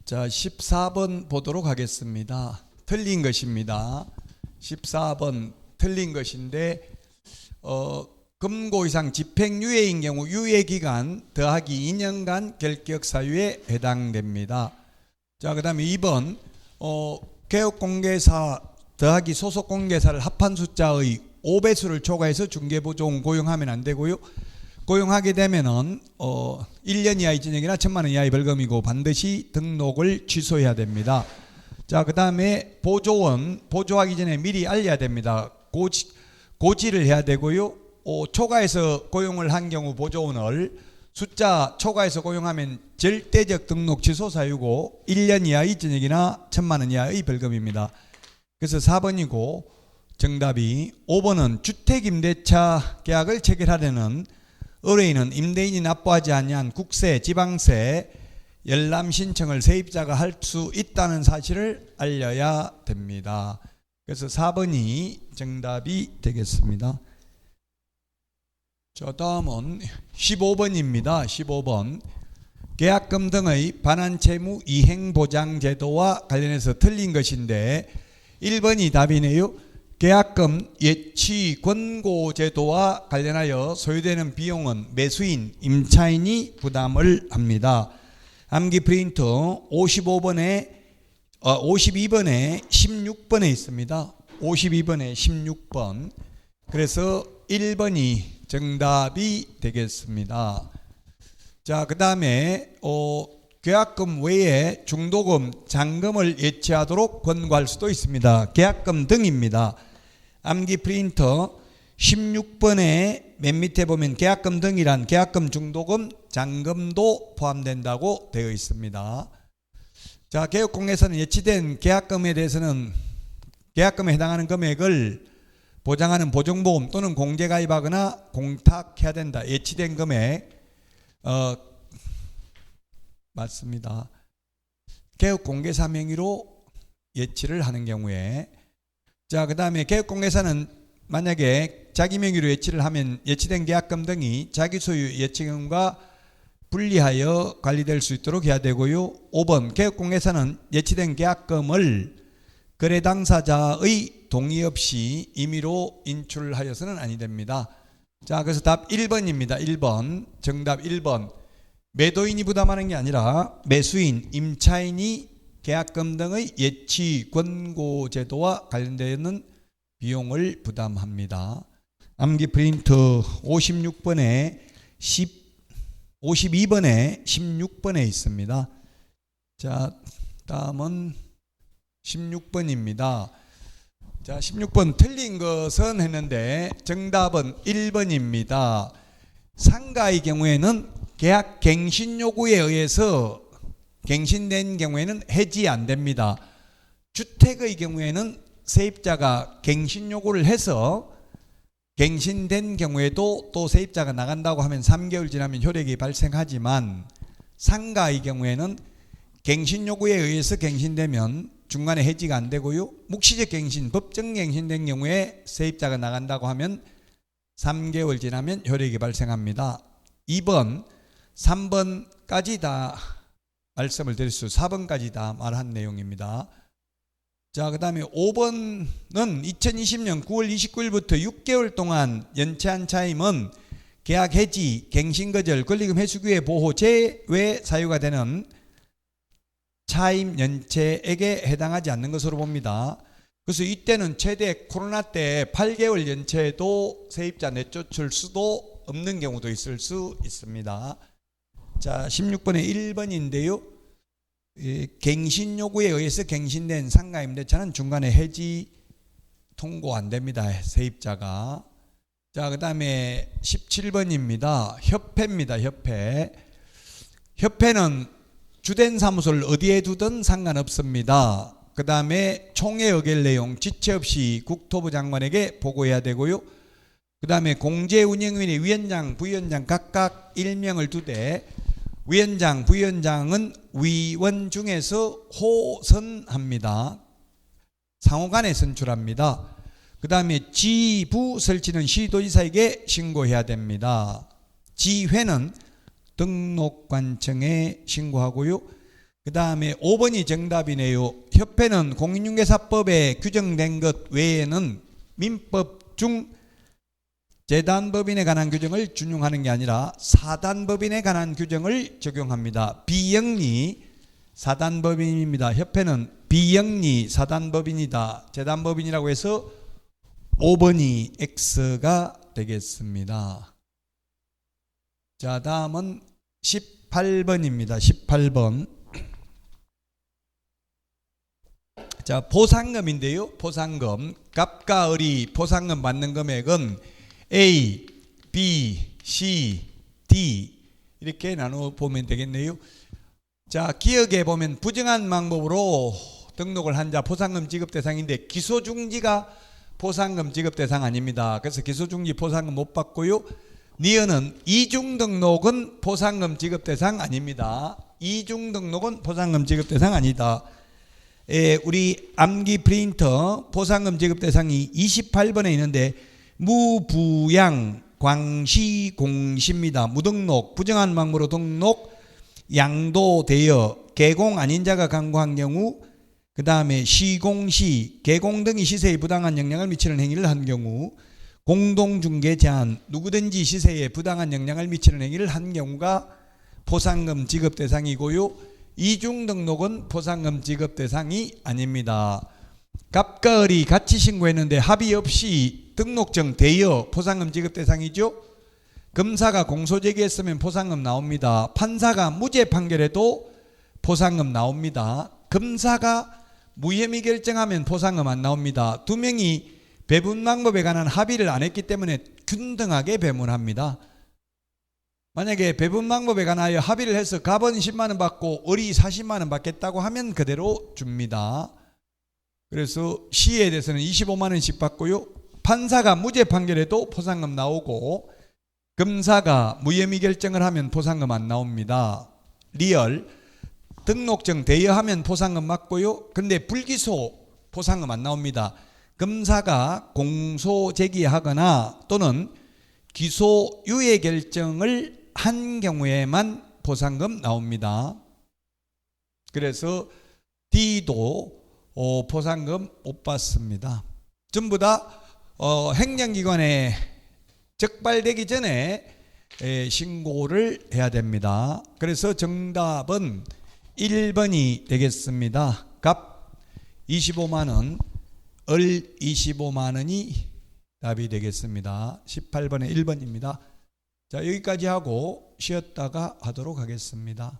자, 14번 보도록 하겠습니다. 틀린 것입니다. 14번 틀린 것인데 금고 이상 집행유예인 경우 유예기간 더하기 2년간 결격 사유에 해당됩니다. 자, 그 다음에 2번 개업공개사 더하기 소속공개사를 합한 숫자의 5배수를 초과해서 중개보조원 고용하면 안 되고요. 고용하게 되면은 1년 이하의 징역이나 1,000만 원 이하의 벌금이고 반드시 등록을 취소해야 됩니다. 자, 그 다음에 보조원 보조하기 전에 미리 알려야 됩니다. 고지를 해야 되고요. 초과해서 고용을 한 경우 보조원을 숫자 초과해서 고용하면 절대적 등록 취소 사유고 1년 이하의 징역이나 1,000만 원 이하의 벌금입니다. 그래서 4번이고 정답이 5번은 주택임대차 계약을 체결하려는 의뢰인은 임대인이 납부하지 아니한 국세, 지방세, 열람 신청을 세입자가 할 수 있다는 사실을 알려야 됩니다. 그래서 4번이 정답이 되겠습니다. 자, 다음은 15번입니다. 15번 계약금 등의 반환채무 이행보장제도와 관련해서 틀린 것인데 1번이 답이네요. 계약금 예치 권고제도와 관련하여 소요되는 비용은 매수인, 임차인이 부담을 합니다. 암기 프린터 52번에 16번에 있습니다. 52번에 16번. 그래서 1번이 정답이 되겠습니다. 자, 그 다음에 계약금 외에 중도금, 잔금을 예치하도록 권고할 수도 있습니다. 계약금 등입니다. 암기 프린터 16번에 맨 밑에 보면 계약금 등이란 계약금, 중도금, 잔금도 포함된다고 되어 있습니다. 자, 개업공개사는 예치된 계약금에 대해서는 계약금에 해당하는 금액을 보장하는 보증보험 또는 공제가입하거나 공탁해야 된다. 예치된 금액 맞습니다. 개업공개사 명의로 예치를 하는 경우에 자, 그 다음에 개업공개사는 만약에 자기 명의로 예치를 하면 예치된 계약금 등이 자기 소유 예치금과 분리하여 관리될 수 있도록 해야 되고요. 5번 개업공개사는 예치된 계약금을 거래 당사자의 동의 없이 임의로 인출하여서는 아니 됩니다. 자, 그래서 답 1번입니다. 1번 정답 1번 매도인이 부담하는 게 아니라 매수인, 임차인이 계약금 등의 예치 권고제도와 관련되는 비용을 부담합니다. 암기 프린트 56번에 52번에 16번에 있습니다. 자, 다음은 16번입니다. 자, 16번 틀린 것은 했는데 정답은 1번입니다. 상가의 경우에는 계약 갱신 요구에 의해서 갱신된 경우에는 해지 안 됩니다. 주택의 경우에는 세입자가 갱신 요구를 해서 갱신된 경우에도 또 세입자가 나간다고 하면 3개월 지나면 효력이 발생하지만 상가의 경우에는 갱신 요구에 의해서 갱신되면 중간에 해지가 안 되고요. 묵시적 갱신, 법정 갱신된 경우에 세입자가 나간다고 하면 3개월 지나면 효력이 발생합니다. 2번, 3번까지 다 말씀을 드릴 수 4번까지 다 말한 내용입니다. 자, 그 다음에 5번은 2020년 9월 29일부터 6개월 동안 연체한 차임은 계약 해지, 갱신 거절, 권리금 회수기회 보호 제외 사유가 되는 차임 연체액에 해당하지 않는 것으로 봅니다. 그래서 이때는 최대 코로나 때 8개월 연체도 세입자 내쫓을 수도 없는 경우도 있을 수 있습니다. 자, 16번에 1번인데요. 갱신 요구에 의해서 갱신된 상가 임대차는 중간에 해지 통고 안 됩니다. 세입자가. 자, 그 다음에 17번입니다. 협회입니다. 협회. 협회는 주된 사무소를 어디에 두든 상관없습니다. 그 다음에 총회 의결 내용 지체 없이 국토부 장관에게 보고해야 되고요. 그 다음에 공제운영위원회 위원장, 부위원장 각각 1명을 두되 위원장, 부위원장은 위원 중에서 호선합니다. 상호간에 선출합니다. 그 다음에 지부 설치는 시도지사에게 신고해야 됩니다. 지회는 등록관청에 신고하고요. 그 다음에 5번이 정답이네요. 협회는 공인중개사법에 규정된 것 외에는 민법 중 재단법인에 관한 규정을 준용하는 게 아니라 사단법인에 관한 규정을 적용합니다. 비영리 사단법인입니다. 협회는 비영리 사단법인이다. 재단법인이라고 해서 5번이 X가 되겠습니다. 자, 다음은 18번입니다. 18번. 자, 보상금인데요. 보상금. 갑과 을이 보상금 받는 금액은 A, B, C, D 이렇게 나눠 보면 되겠네요. 자, 기억에 보면 부정한 방법으로 등록을 한 자 보상금 지급 대상인데 기소중지가 보상금 지급 대상 아닙니다. 그래서 기소중지 보상금 못 받고요. 니은은 이중등록은 보상금 지급 대상 아닙니다. 이중등록은 보상금 지급 대상 아니다. 우리 암기 프린터 보상금 지급 대상이 28번에 있는데 무부양 광시공시입니다. 무등록 부정한 방법으로 등록 양도되어 개공 아닌 자가 강구한 경우, 그 다음에 시공시 개공 등이 시세에 부당한 영향을 미치는 행위를 한 경우, 공동중개 제한 누구든지 시세에 부당한 영향을 미치는 행위를 한 경우가 보상금 지급 대상이고요. 이중등록은 보상금 지급 대상이 아닙니다. 갑과 을이 같이 신고했는데 합의 없이 등록증 대여 보상금 지급 대상이죠. 검사가 공소제기했으면 보상금 나옵니다. 판사가 무죄 판결해도 보상금 나옵니다. 검사가 무혐의 결정하면 보상금 안 나옵니다. 두 명이 배분 방법에 관한 합의를 안 했기 때문에 균등하게 배분합니다. 만약에 배분 방법에 관하여 합의를 해서 갑은 10만 원 받고 을이 40만 원 받겠다고 하면 그대로 줍니다. 그래서 시에 대해서는 25만 원씩 받고요. 판사가 무죄 판결해도 보상금 나오고 검사가 무혐의 결정을 하면 보상금 안 나옵니다. 리얼 등록증 대여하면 보상금 맞고요. 근데 불기소 보상금 안 나옵니다. 검사가 공소 제기하거나 또는 기소 유예 결정을 한 경우에만 보상금 나옵니다. 그래서 D도 보상금 못 받습니다. 전부 다 행정기관에 적발되기 전에 신고를 해야 됩니다. 그래서 정답은 1번이 되겠습니다. 갑 25만 원, 을 25만 원이 답이 되겠습니다. 18번에 1번입니다. 자, 여기까지 하고 쉬었다가 하도록 하겠습니다.